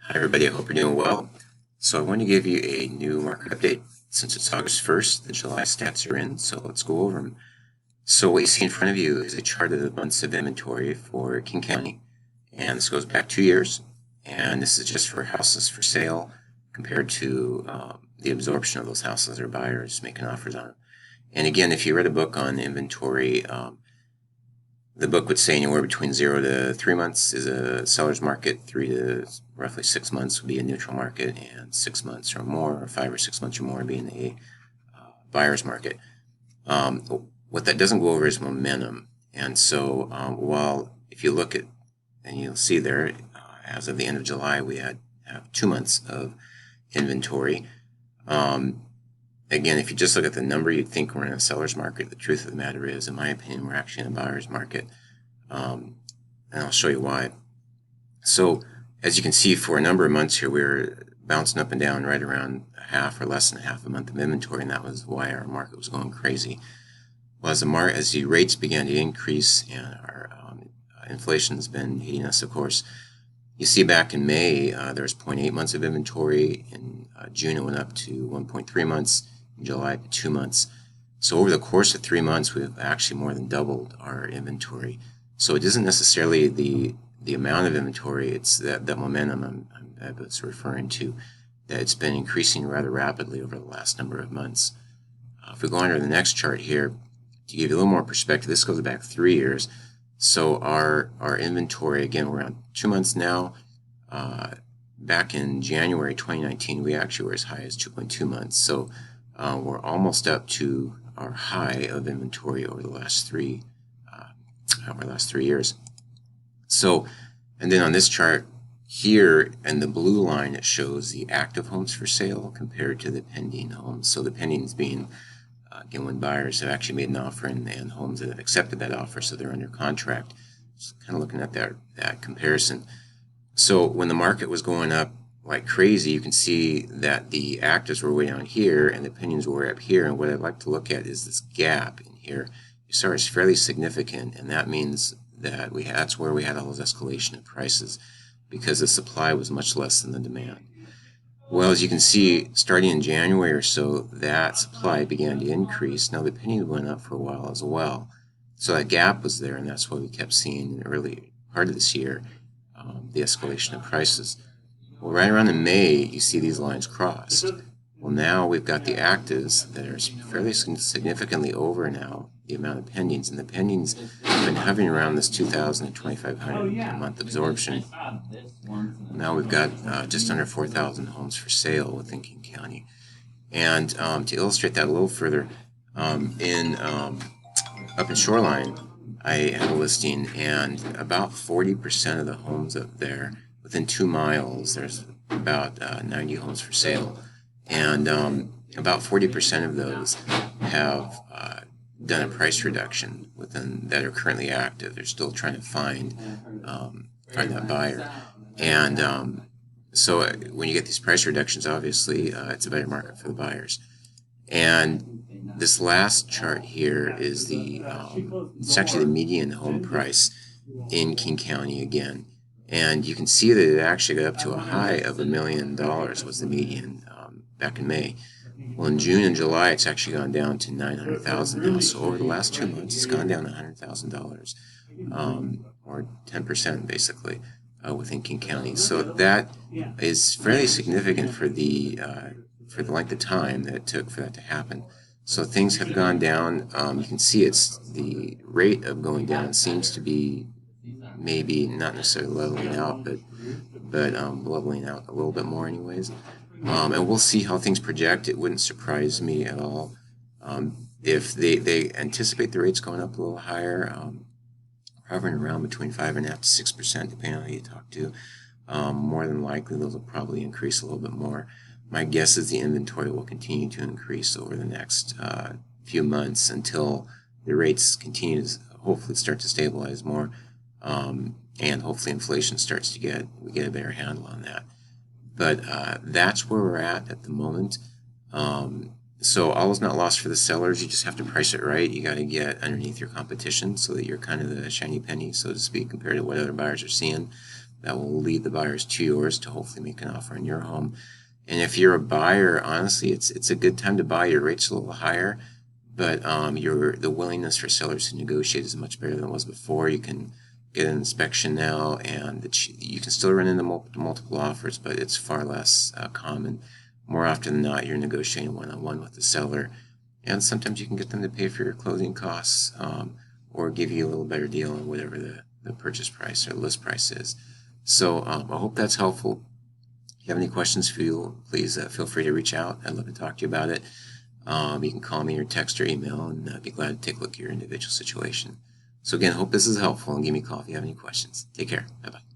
Hi everybody, I hope you're doing well. So I want to give you a new market update. Since it's August 1st, the July stats are in, so let's go over them. So what you see in front of you is a chart of the months of inventory for King County. And this goes back 2 years. And this is just for houses for sale compared to the absorption of those houses or buyers making offers on them. And again, if you read a book on inventory, the book would say anywhere between 0 to 3 months is a seller's market, 3 to roughly 6 months would be a neutral market, and 6 months or more, or 5 or 6 months or more, being a buyer's market. What that doesn't go over is momentum. And so while if you look at, and you'll see there, as of the end of July, we have 2 months of inventory. Again, if you just look at the number, you'd think we're in a seller's market. The truth of the matter is, in my opinion, we're actually in a buyer's market. And I'll show you why. So, as you can see, for a number of months here, we were bouncing up and down right around a half or less than a half a month of inventory, and that was why our market was going crazy. Well, as the rates began to increase and our inflation's been hitting us, of course, you see back in May, there was 0.8 months of inventory. In June, it went up to 1.3 months. In July, 2 months. So over the course of 3 months, we've actually more than doubled our inventory. So it isn't necessarily the amount of inventory, it's that momentum I was referring to, that it's been increasing rather rapidly over the last number of months. If we go on to the next chart here, to give you a little more perspective, this goes back 3 years. So our inventory, again, we're on 2 months now. Back in January 2019, we actually were as high as 2.2 months. So we're almost up to our high of inventory over the last 3 years. So, and then on this chart here, in the blue line, it shows the active homes for sale compared to the pending homes. So the pendings being, again, when buyers have actually made an offer and homes that have accepted that offer, so they're under contract. Just kind of looking at that comparison. So when the market was going up like crazy, you can see that the actives were way down here and the pendings were up here. And what I'd like to look at is this gap in here. You saw it's fairly significant, and that means that that's where we had all those escalation of prices, because the supply was much less than the demand. Well, as you can see, starting in January or so, that supply began to increase. Now the pending went up for a while as well. So that gap was there, and that's why we kept seeing in the early part of this year the escalation of prices. Well, right around in May, you see these lines crossed. Well, now we've got the actives that are fairly significantly over now the amount of pendings, and the pendings have been hovering around this 2,000 to 2,500 a month absorption. Now we've got just under 4,000 homes for sale within King County. And to illustrate that a little further, up in Shoreline, I had a listing, and about 40% of the homes up there, within 2 miles, there's about 90 homes for sale. And about 40% of those have done a price reduction within that are currently active. They're still trying to find that buyer. And so when you get these price reductions, obviously it's a better market for the buyers. And this last chart here is it's actually the median home price in King County again. And you can see that it actually got up to a high of $1 million was the median back in May. Well, in June and July, it's actually gone down to $900,000 now. So over the last 2 months, it's gone down $100,000, or 10% basically, within King County. So that is fairly significant for the length of time that it took for that to happen. So things have gone down. You can see it's the rate of going down seems to be maybe not necessarily leveling out, but leveling out a little bit more anyways. And we'll see how things project. It wouldn't surprise me at all if they anticipate the rates going up a little higher, hovering around between 5.5% to 6%, depending on who you talk to. More than likely, those will probably increase a little bit more. My guess is the inventory will continue to increase over the next few months until the rates continue to hopefully start to stabilize more, and hopefully inflation starts to we get a better handle on that. But that's where we're at the moment. So all is not lost for the sellers. You just have to price it right. You got to get underneath your competition so that you're kind of the shiny penny, so to speak, compared to what other buyers are seeing. that will lead the buyers to yours to hopefully make an offer on your home. And if you're a buyer, honestly, it's a good time to buy. Your rate's a little higher, but the willingness for sellers to negotiate is much better than it was before. You can get an inspection now, and you can still run into multiple offers, but it's far less common. More often than not, you're negotiating one-on-one with the seller, and sometimes you can get them to pay for your closing costs, or give you a little better deal on whatever the purchase price or list price is. So I hope that's helpful. If you have any questions, please feel free to reach out. I'd love to talk to you about it. You can call me or text or email, and I'd be glad to take a look at your individual situation. So again, hope this is helpful, and give me a call if you have any questions. Take care. Bye-bye.